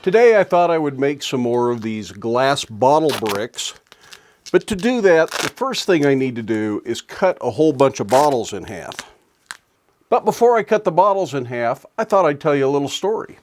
Today I thought I would make some more of these glass bottle bricks, but to do that, the first thing I need to do is cut a whole bunch of bottles in half. But before I cut the bottles in half, I thought I'd tell you a little story.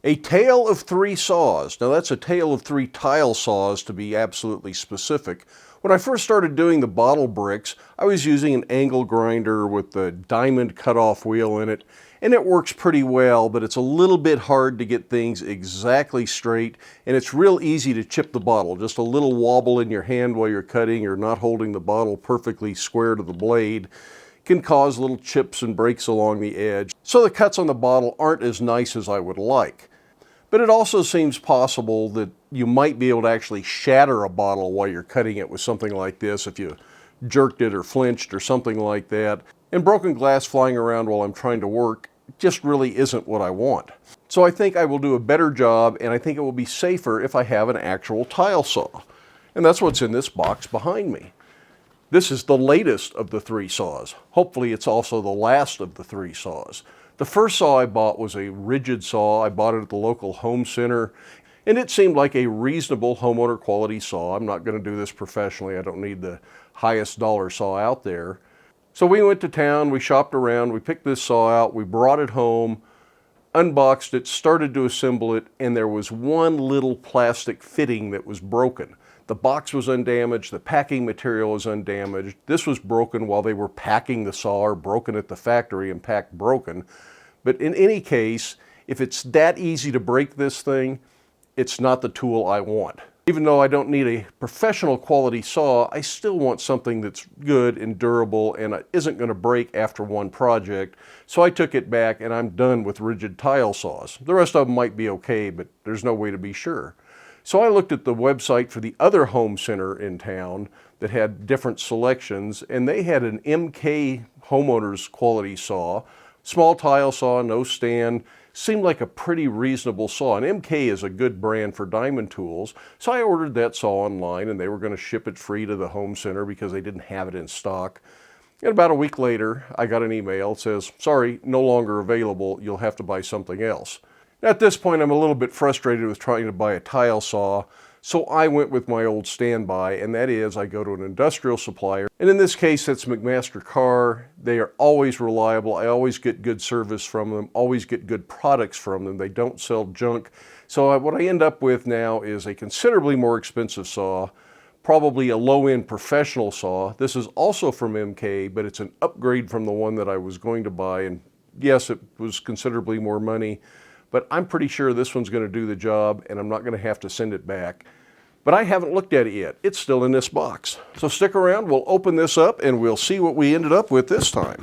A tale of three saws. Now that's a tale of three tile saws to be absolutely specific. When I first started doing the bottle bricks, I was using an angle grinder with the diamond cutoff wheel in it, and it works pretty well, but it's a little bit hard to get things exactly straight, and it's real easy to chip the bottle. Just a little wobble in your hand while you're cutting or not holding the bottle perfectly square to the blade can cause little chips and breaks along the edge. So the cuts on the bottle aren't as nice as I would like. But it also seems possible that you might be able to actually shatter a bottle while you're cutting it with something like this if you jerked it or flinched or something like that. And broken glass flying around while I'm trying to work just really isn't what I want. So I think I will do a better job, and I think it will be safer if I have an actual tile saw. And that's what's in this box behind me. This is the latest of the three saws. Hopefully it's also the last of the three saws. The first saw I bought was a rigid saw. I bought it at the local home center, and it seemed like a reasonable homeowner quality saw. I'm not going to do this professionally. I don't need the highest dollar saw out there. So we went to town, we shopped around, we picked this saw out, we brought it home, unboxed it, started to assemble it, and there was one little plastic fitting that was broken. The box was undamaged, the packing material was undamaged. This was broken while they were packing the saw, or broken at the factory and packed broken. But in any case, if it's that easy to break this thing, it's not the tool I want. Even though I don't need a professional quality saw, I still want something that's good and durable and isn't going to break after one project. So I took it back and I'm done with rigid tile saws. The rest of them might be okay, but there's no way to be sure. So I looked at the website for the other home center in town that had different selections, and they had an MK homeowner's quality saw, small tile saw, no stand, seemed like a pretty reasonable saw. And MK is a good brand for diamond tools, so I ordered that saw online, and they were going to ship it free to the home center because they didn't have it in stock. And about a week later, I got an email that says, "Sorry, no longer available, you'll have to buy something else." At this point, I'm a little bit frustrated with trying to buy a tile saw, so I went with my old standby, and that is I go to an industrial supplier. And in this case, that's McMaster-Carr. They are always reliable. I always get good service from them, always get good products from them. They don't sell junk. So what I end up with now is a considerably more expensive saw, probably a low-end professional saw. This is also from MK, but it's an upgrade from the one that I was going to buy. And yes, it was considerably more money, but I'm pretty sure this one's going to do the job, and I'm not going to have to send it back. But I haven't looked at it yet. It's still in this box. So stick around, we'll open this up, and we'll see what we ended up with this time.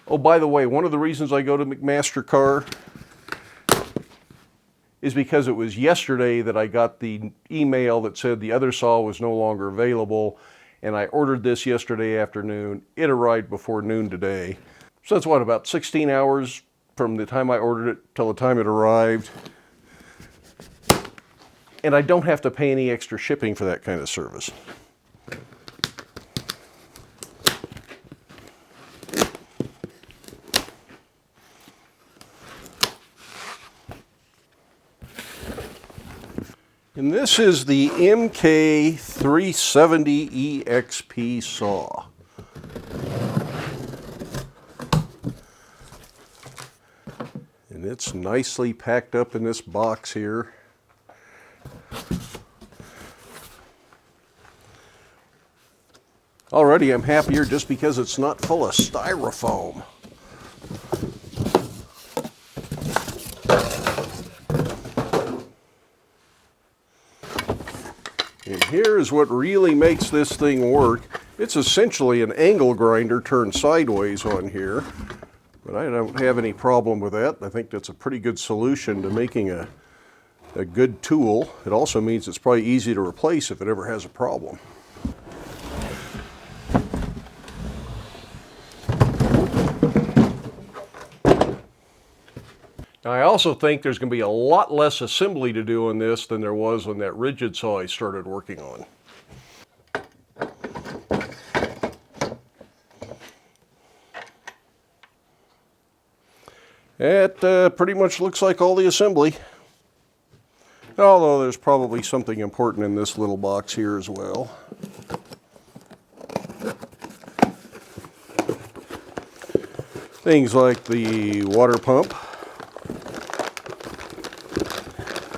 Oh, by the way, one of the reasons I go to McMaster-Carr is because it was yesterday that I got the email that said the other saw was no longer available, and I ordered this yesterday afternoon. It arrived before noon today. So that's what, about 16 hours from the time I ordered it till the time it arrived. And I don't have to pay any extra shipping for that kind of service. And this is the MK-370 EXP saw. And it's nicely packed up in this box here. Already I'm happier just because it's not full of styrofoam. And here is what really makes this thing work. It's essentially an angle grinder turned sideways on here. But I don't have any problem with that. I think that's a pretty good solution to making a good tool. It also means it's probably easy to replace if it ever has a problem. Now, I also think there's going to be a lot less assembly to do on this than there was on that rigid saw I started working on. It pretty much looks like all the assembly. Although there's probably something important in this little box here as well. Things like the water pump.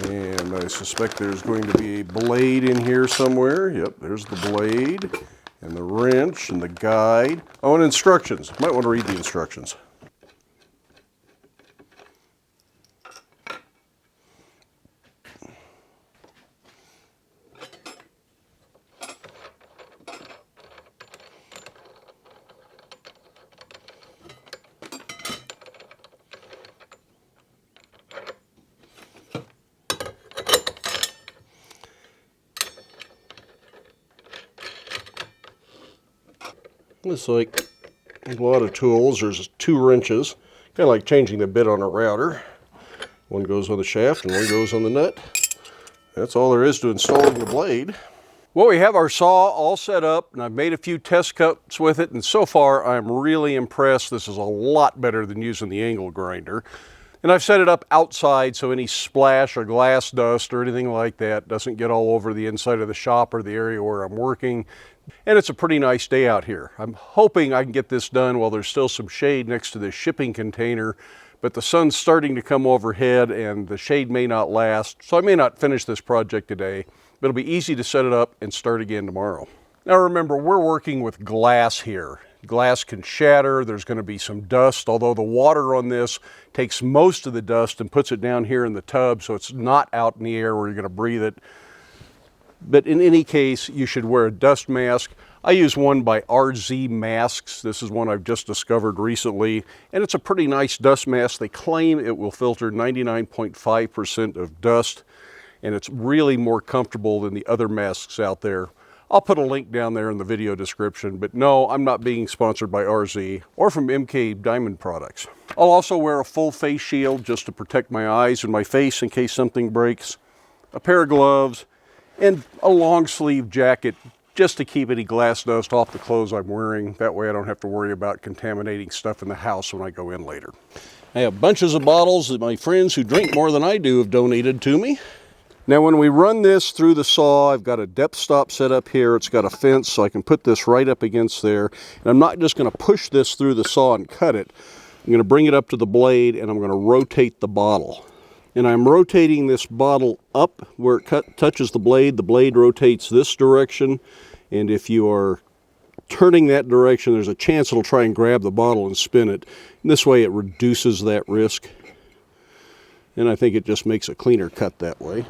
And I suspect there's going to be a blade in here somewhere. Yep, there's the blade, and the wrench, and the guide. Oh, and instructions. Might want to read the instructions. It's like a lot of tools. There's 2 wrenches, kind of like changing the bit on a router. One goes on the shaft and one goes on the nut. That's all there is to installing the blade. Well, we have our saw all set up, and I've made a few test cuts with it, and so far I'm really impressed. This is a lot better than using the angle grinder. And I've set it up outside so any splash or glass dust or anything like that doesn't get all over the inside of the shop or the area where I'm working. And it's a pretty nice day out here. I'm hoping I can get this done while there's still some shade next to this shipping container, but the sun's starting to come overhead and the shade may not last, so I may not finish this project today, but it'll be easy to set it up and start again tomorrow. Now remember, we're working with glass here. Glass can shatter, there's going to be some dust, although the water on this takes most of the dust and puts it down here in the tub, so it's not out in the air where you're going to breathe it. But in any case, you should wear a dust mask. I use one by RZmask. This is one I've just discovered recently, and it's a pretty nice dust mask. They claim it will filter 99.5% of dust, and it's really more comfortable than the other masks out there. I'll put a link down there in the video description, but no, I'm not being sponsored by RZ or from MK Diamond products. I'll also wear a full face shield just to protect my eyes and my face in case something breaks, a pair of gloves, and a long sleeve jacket just to keep any glass dust off the clothes I'm wearing. That way I don't have to worry about contaminating stuff in the house when I go in later. I have bunches of bottles that my friends who drink more than I do have donated to me. Now when we run this through the saw, I've got a depth stop set up here. It's got a fence so I can put this right up against there. And I'm not just going to push this through the saw and cut it. I'm going to bring it up to the blade and I'm going to rotate the bottle. And I'm rotating this bottle up where it touches the blade. The blade rotates this direction, and if you are turning that direction, there's a chance it'll try and grab the bottle and spin it. And this way it reduces that risk, and I think it just makes a cleaner cut that way.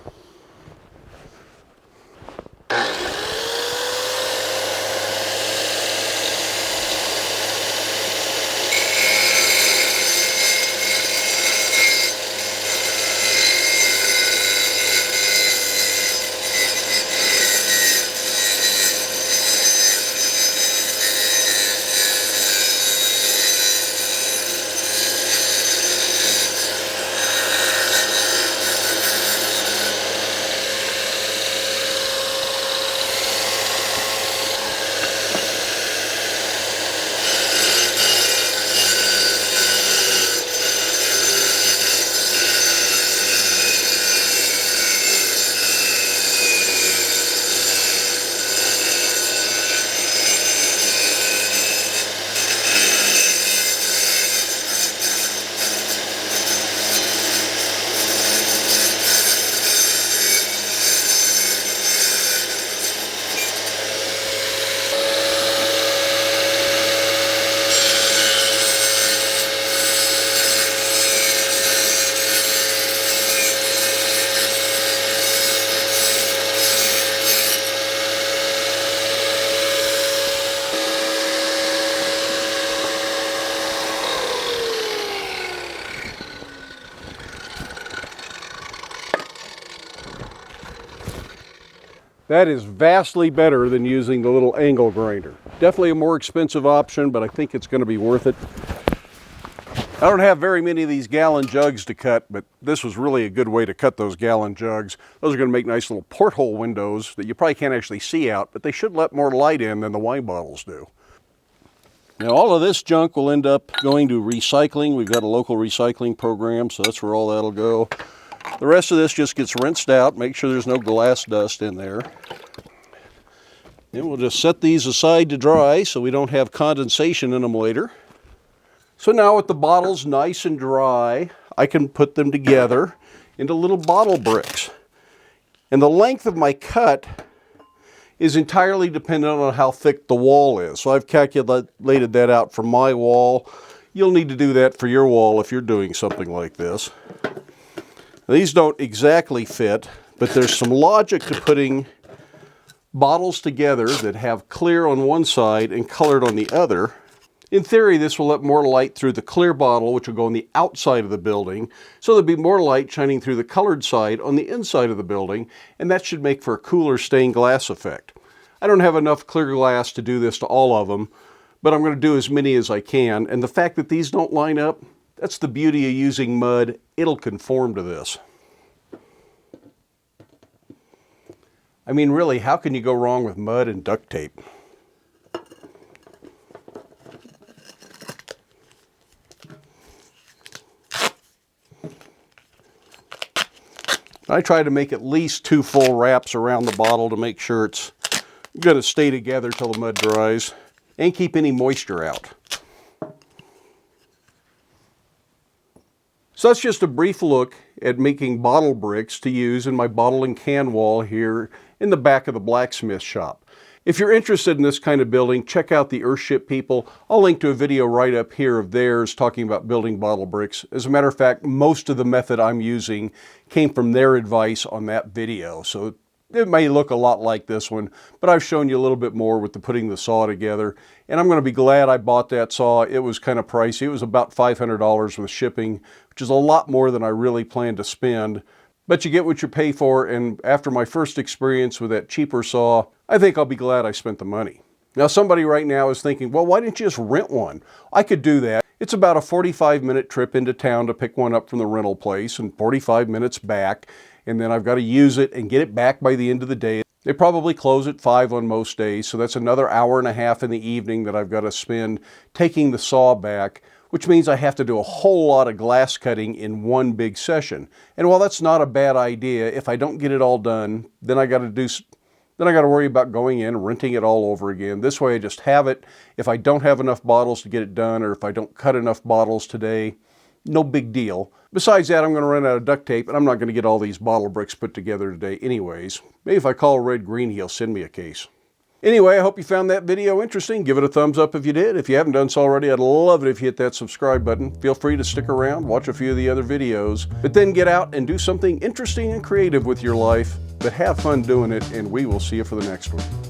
That is vastly better than using the little angle grinder. Definitely a more expensive option, but I think it's going to be worth it. I don't have very many of these gallon jugs to cut, but this was really a good way to cut those gallon jugs. Those are going to make nice little porthole windows that you probably can't actually see out, but they should let more light in than the wine bottles do. Now all of this junk will end up going to recycling. We've got a local recycling program, so that's where all that'll go. The rest of this just gets rinsed out. Make sure there's no glass dust in there. Then we'll just set these aside to dry so we don't have condensation in them later. So now with the bottles nice and dry, I can put them together into little bottle bricks. And the length of my cut is entirely dependent on how thick the wall is. So I've calculated that out for my wall. You'll need to do that for your wall if you're doing something like this. These don't exactly fit, but there's some logic to putting bottles together that have clear on one side and colored on the other. In theory, this will let more light through the clear bottle, which will go on the outside of the building, so there'll be more light shining through the colored side on the inside of the building, and that should make for a cooler stained glass effect. I don't have enough clear glass to do this to all of them, but I'm going to do as many as I can, and the fact that these don't line up, that's the beauty of using mud. It'll conform to this. I mean, really, how can you go wrong with mud and duct tape? I try to make at least 2 full wraps around the bottle to make sure it's going to stay together till the mud dries and keep any moisture out. So that's just a brief look at making bottle bricks to use in my bottle and can wall here in the back of the blacksmith shop. If you're interested in this kind of building, check out the Earthship people. I'll link to a video right up here of theirs talking about building bottle bricks. As a matter of fact, most of the method I'm using came from their advice on that video. So it may look a lot like this one, but I've shown you a little bit more with the putting the saw together. And I'm going to be glad I bought that saw. It was kind of pricey. It was about $500 with shipping, which is a lot more than I really planned to spend. But you get what you pay for, and after my first experience with that cheaper saw, I think I'll be glad I spent the money. Now somebody right now is thinking, well, why didn't you just rent one? I could do that. It's about a 45-minute trip into town to pick one up from the rental place and 45 minutes back, and then I've got to use it and get it back by the end of the day. They probably close at 5 on most days, so that's another hour and a half in the evening that I've got to spend taking the saw back, which means I have to do a whole lot of glass cutting in one big session. And while that's not a bad idea, if I don't get it all done, then I got to worry about going in and renting it all over again. This way I just have it. If I don't have enough bottles to get it done, or if I don't cut enough bottles today, no big deal. Besides that, I'm going to run out of duct tape, and I'm not going to get all these bottle bricks put together today anyways. Maybe if I call Red Green, he'll send me a case. Anyway, I hope you found that video interesting. Give it a thumbs up if you did. If you haven't done so already, I'd love it if you hit that subscribe button. Feel free to stick around, watch a few of the other videos, but then get out and do something interesting and creative with your life. But have fun doing it, and we will see you for the next one.